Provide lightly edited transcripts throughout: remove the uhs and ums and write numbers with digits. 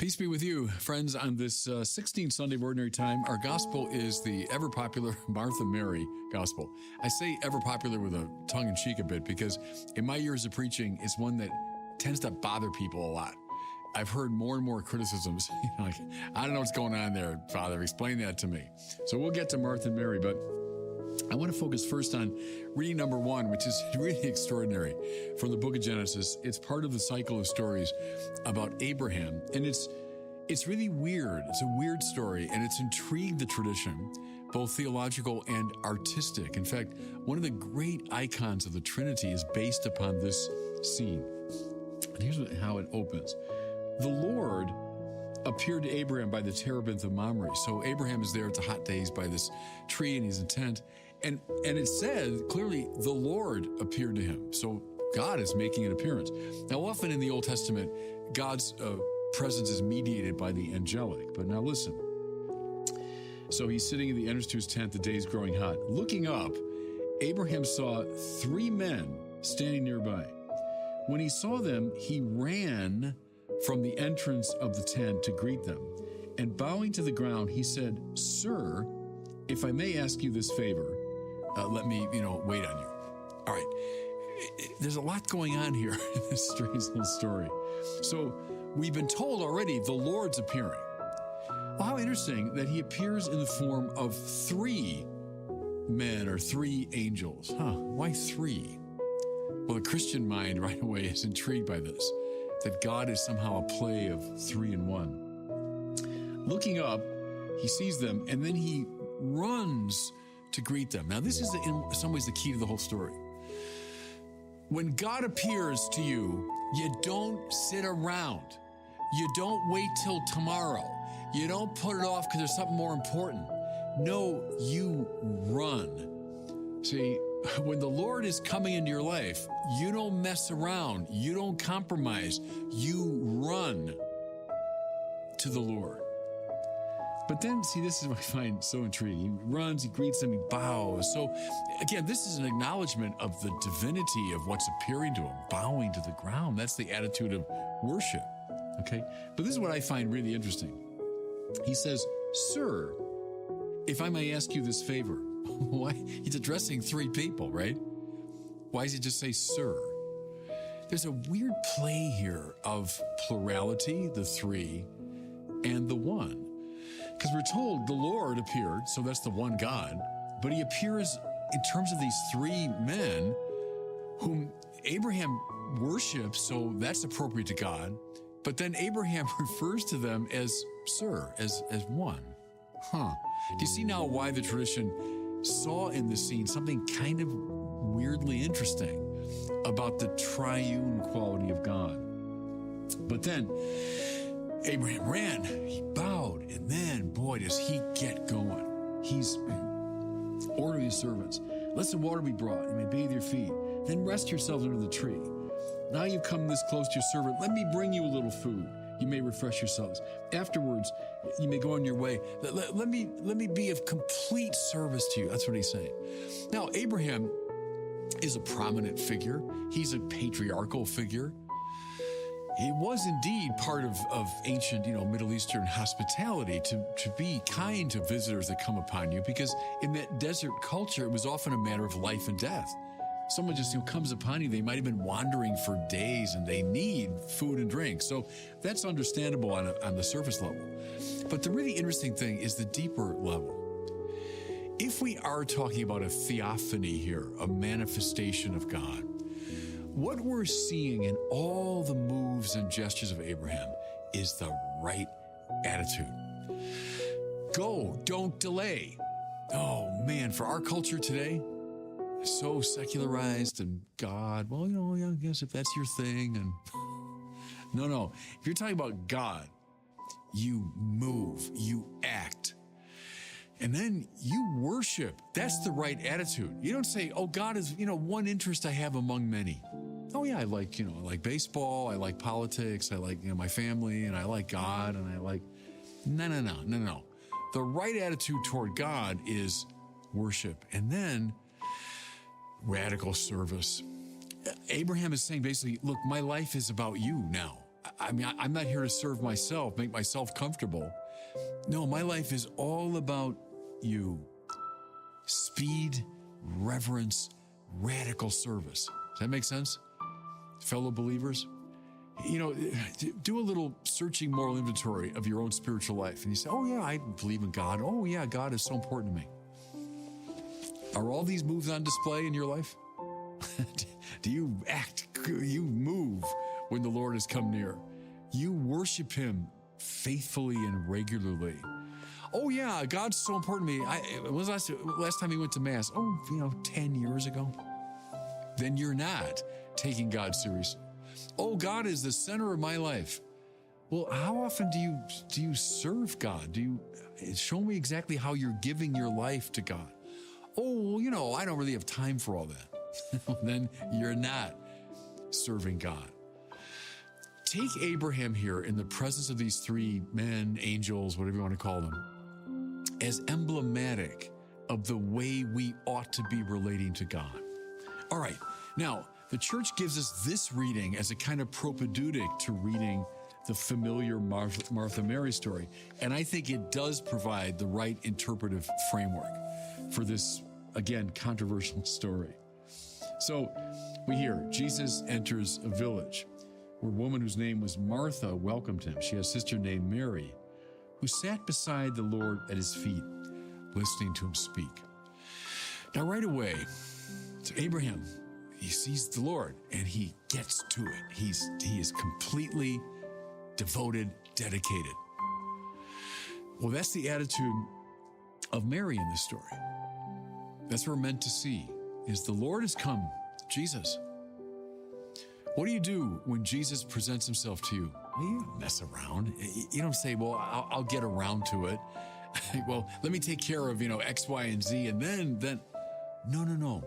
Peace be with you, friends. On this 16th Sunday of Ordinary Time, our gospel is the ever-popular Martha Mary gospel. I say ever-popular with a tongue-in-cheek a bit because in my years of preaching, it's one that tends to bother people a lot. I've heard more and more criticisms, like, I don't know what's going on there, Father, explain that to me. So we'll get to Martha and Mary, but I want to focus first on reading number 1, which is really extraordinary from the book of Genesis. It's part of the cycle of stories about Abraham, and it's really weird. It's a weird story, and it's intrigued the tradition, both theological and artistic. In fact, one of the great icons of the Trinity is based upon this scene. And here's how it opens. The Lord appeared to Abraham by the terebinth of Mamre. So Abraham is there at the hot days by this tree, and he's in tent. And it says clearly the Lord appeared to him. So God is making an appearance. Now, often in the Old Testament, God's presence is mediated by the angelic. But now listen. So he's sitting in the entrance to his tent, the day's growing hot. Looking up, Abraham saw 3 men standing nearby. When he saw them, he ran from the entrance of the tent to greet them. And bowing to the ground, he said, "Sir, if I may ask you this favor, let me, wait on you." All right. There's a lot going on here in this strange little story. So we've been told already the Lord's appearing. Well, how interesting that he appears in the form of 3 men or 3 angels. Why 3? Well, the Christian mind right away is intrigued by this, that God is somehow a play of 3 in 1. Looking up, he sees them, and then he runs to greet them. Now, this is in some ways the key to the whole story. When God appears to you, you don't sit around. You don't wait till tomorrow. You don't put it off because there's something more important. No, you run. See, when the Lord is coming into your life, you don't mess around. You don't compromise. You run to the Lord. But then, see, this is what I find so intriguing. He runs, he greets them, he bows. So, again, this is an acknowledgement of the divinity of what's appearing to him, bowing to the ground. That's the attitude of worship, okay? But this is what I find really interesting. He says, "Sir, if I may ask you this favor." Why? He's addressing 3 people, right? Why does he just say, "Sir"? There's a weird play here of plurality, the 3, and the 1. Because we're told the Lord appeared, so that's the one God, but he appears in terms of these 3 men whom Abraham worships, so that's appropriate to God. But then Abraham refers to them as "Sir," as one. Do you see now why the tradition saw in this scene something kind of weirdly interesting about the triune quality of God? But then Abraham ran, he bowed, and then, boy, does he get going. He's ordering his servants. "Let some water be brought. You may bathe your feet. Then rest yourselves under the tree. Now you've come this close to your servant. Let me bring you a little food. You may refresh yourselves. Afterwards, you may go on your way. Let me be of complete service to you." That's what he's saying. Now, Abraham is a prominent figure. He's a patriarchal figure. It was indeed part of ancient, Middle Eastern hospitality to be kind to visitors that come upon you, because in that desert culture, it was often a matter of life and death. Someone just comes upon you, they might have been wandering for days and they need food and drink. So that's understandable on the surface level. But the really interesting thing is the deeper level. If we are talking about a theophany here, a manifestation of God, what we're seeing in all the moves and gestures of Abraham is the right attitude. Go, don't delay. Oh man, for our culture today, so secularized, and God, well, I guess if that's your thing, and no. If you're talking about God, you move, you act, and then you worship. That's the right attitude. You don't say, "Oh, God is, one interest I have among many. Oh yeah, I like baseball, I like politics, I like, my family, and I like God, and I like," no. The right attitude toward God is worship, and then radical service. Abraham is saying basically, look, my life is about you now. I'm not here to serve myself, make myself comfortable. No, my life is all about you. Speed, reverence, radical service. Does that make sense? Fellow believers? Do a little searching moral inventory of your own spiritual life. And you say, oh yeah, I believe in God. Oh yeah, God is so important to me. Are all these moves on display in your life? Do you move when the Lord has come near? You worship him faithfully and regularly. Oh yeah, God's so important to me. When was the last time you went to Mass? 10 years ago. Then you're not taking God seriously. Oh, God is the center of my life. Well, how often do you serve God? Show me exactly how you're giving your life to God. Oh, I don't really have time for all that. Then you're not serving God. Take Abraham here in the presence of these three men, angels, whatever you want to call them, as emblematic of the way we ought to be relating to God. All right, now, the church gives us this reading as a kind of propedeutic to reading the familiar Martha Mary story. And I think it does provide the right interpretive framework for this, again, controversial story. So we hear Jesus enters a village where a woman whose name was Martha welcomed him. She has a sister named Mary, who sat beside the Lord at his feet, listening to him speak. Now, right away, so Abraham, he sees the Lord and he gets to it. He is completely devoted, dedicated. Well, that's the attitude of Mary in this story. That's what we're meant to see, is the Lord has come, Jesus. What do you do when Jesus presents himself to you? Well, you don't mess around. You don't say, well, I'll get around to it. Well, let me take care of, X, Y, and Z. And then, no.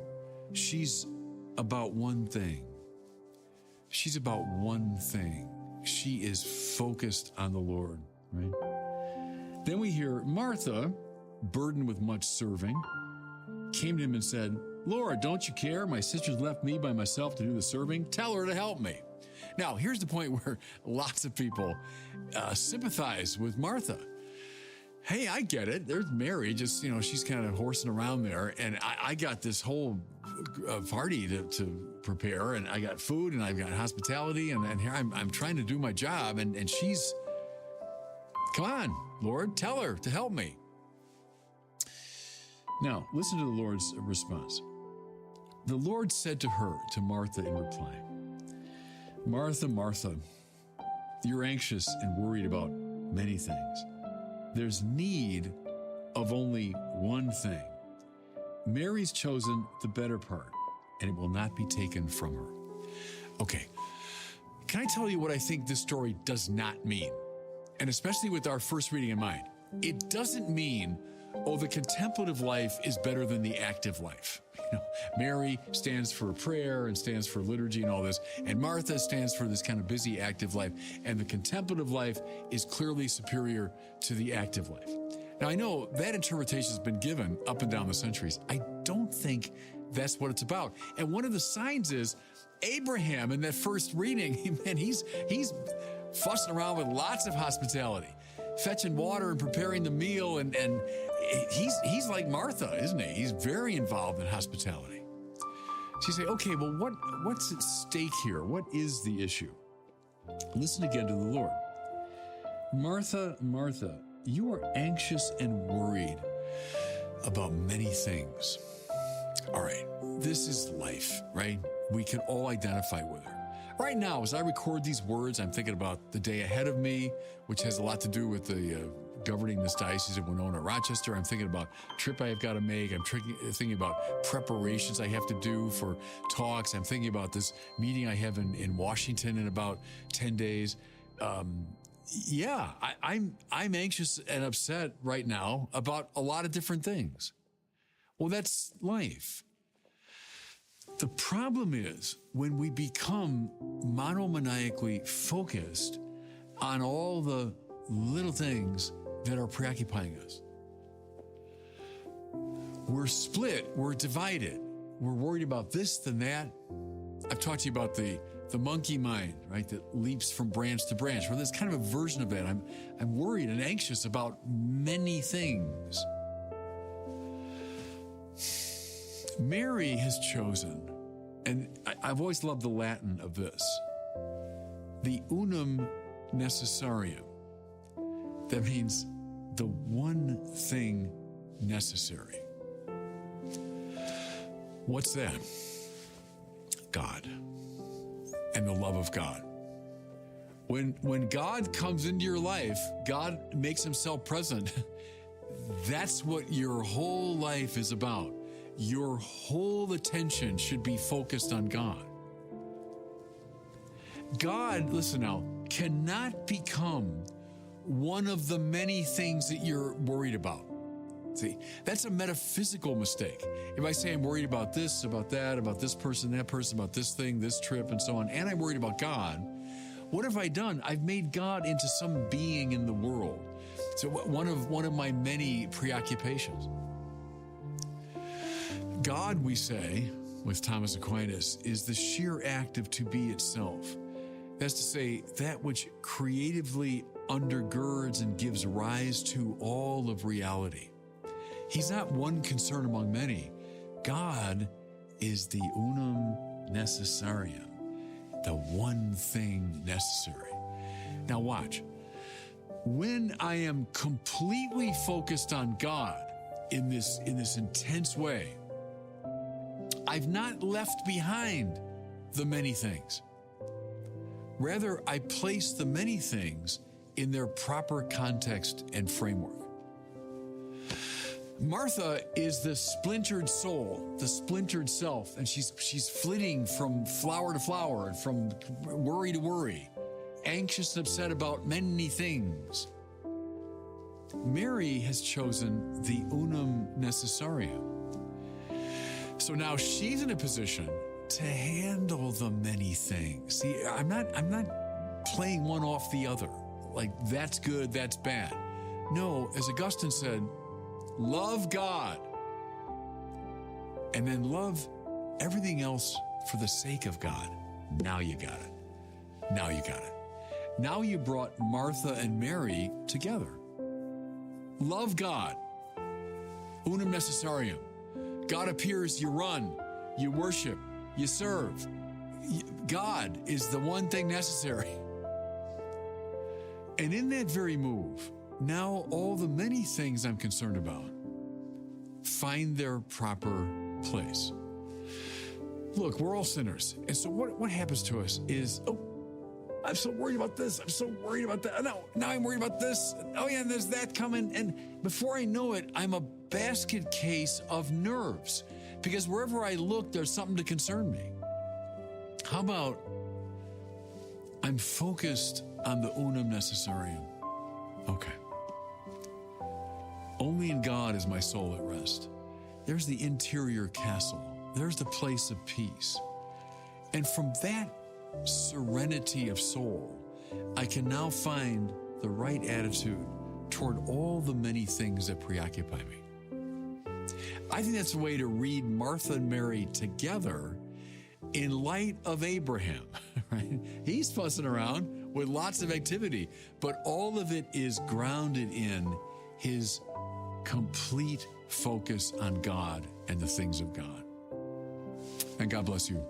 She's about one thing. She's about one thing. She is focused on the Lord, right? Then we hear Martha, burdened with much serving, came to him and said, Lord, don't you care? My sister's left me by myself to do the serving. Tell her to help me. Now, here's the point where lots of people sympathize with Martha. Hey, I get it. There's Mary, just, she's kind of horsing around there. And I got this whole party to prepare, and I got food, and I've got hospitality, and here I'm trying to do my job, and she's, come on, Lord, tell her to help me. Now, listen to the Lord's response. The Lord said to her, to Martha in reply, Martha, Martha, you're anxious and worried about many things. There's need of only one thing. Mary's chosen the better part, and it will not be taken from her. Okay, can I tell you what I think this story does not mean? And especially with our first reading in mind, it doesn't mean, the contemplative life is better than the active life. Mary stands for prayer and stands for liturgy and all this, and Martha stands for this kind of busy active life, and the contemplative life is clearly superior to the active life. Now, I know that interpretation has been given up and down the centuries. I don't think that's what it's about. And one of the signs is Abraham in that first reading, man, he's fussing around with lots of hospitality, fetching water and preparing the meal, and he's like Martha, isn't he? He's very involved in hospitality. So you say, okay, well, what's at stake here? What is the issue? Listen again to the Lord. Martha, Martha, you are anxious and worried about many things. All right, this is life, right? We can all identify with her. Right now, as I record these words, I'm thinking about the day ahead of me, which has a lot to do with the governing this diocese of Winona, Rochester. I'm thinking about a trip I have got to make. I'm thinking about preparations I have to do for talks. I'm thinking about this meeting I have in Washington in about 10 days. I'm anxious and upset right now about a lot of different things. Well, that's life. The problem is when we become monomaniacally focused on all the little things that are preoccupying us. We're split, we're divided, we're worried about this and that. I've talked to you about the the monkey mind, right, that leaps from branch to branch. Well, there's kind of a version of that. I'm worried and anxious about many things. Mary has chosen, and I've always loved the Latin of this, the unum necessarium. That means the one thing necessary. What's that? God and the love of God. When God comes into your life, God makes himself present. That's what your whole life is about. Your whole attention should be focused on God. God, listen now, cannot become one of the many things that you're worried about. See, that's a metaphysical mistake. If I say I'm worried about this, about that, about this person, that person, about this thing, this trip, and so on, and I'm worried about God, what have I done? I've made God into some being in the world. So one of my many preoccupations. God, we say, with Thomas Aquinas, is the sheer act of to be itself. That's to say, that which creatively undergirds and gives rise to all of reality. He's not one concern among many. God is the unum necessarium, the one thing necessary. Now watch. When I am completely focused on God in this intense way, I've not left behind the many things. Rather, I place the many things in their proper context and framework. Martha is the splintered soul, the splintered self, and she's flitting from flower to flower and from worry to worry, anxious and upset about many things. Mary has chosen the unum necessarium. So now she's in a position to handle the many things. See, I'm not playing one off the other, like that's good, that's bad. No, as Augustine said, love God, and then love everything else for the sake of God. Now you got it. Now you got it. Now you brought Martha and Mary together. Love God. Unum necessarium. God appears, you run, you worship, you serve. God is the one thing necessary. And in that very move, now all the many things I'm concerned about find their proper place. Look, we're all sinners. And so what happens to us is, I'm so worried about this. I'm so worried about that. Now I'm worried about this. Oh yeah, and there's that coming. And before I know it, I'm a basket case of nerves, because wherever I look, there's something to concern me. How about I'm focused on the unum necessarium? Okay. Only in God is my soul at rest. There's the interior castle. There's the place of peace. And from that serenity of soul, I can now find the right attitude toward all the many things that preoccupy me. I think that's a way to read Martha and Mary together in light of Abraham, right? He's fussing around with lots of activity, but all of it is grounded in his complete focus on God and the things of God. And God bless you.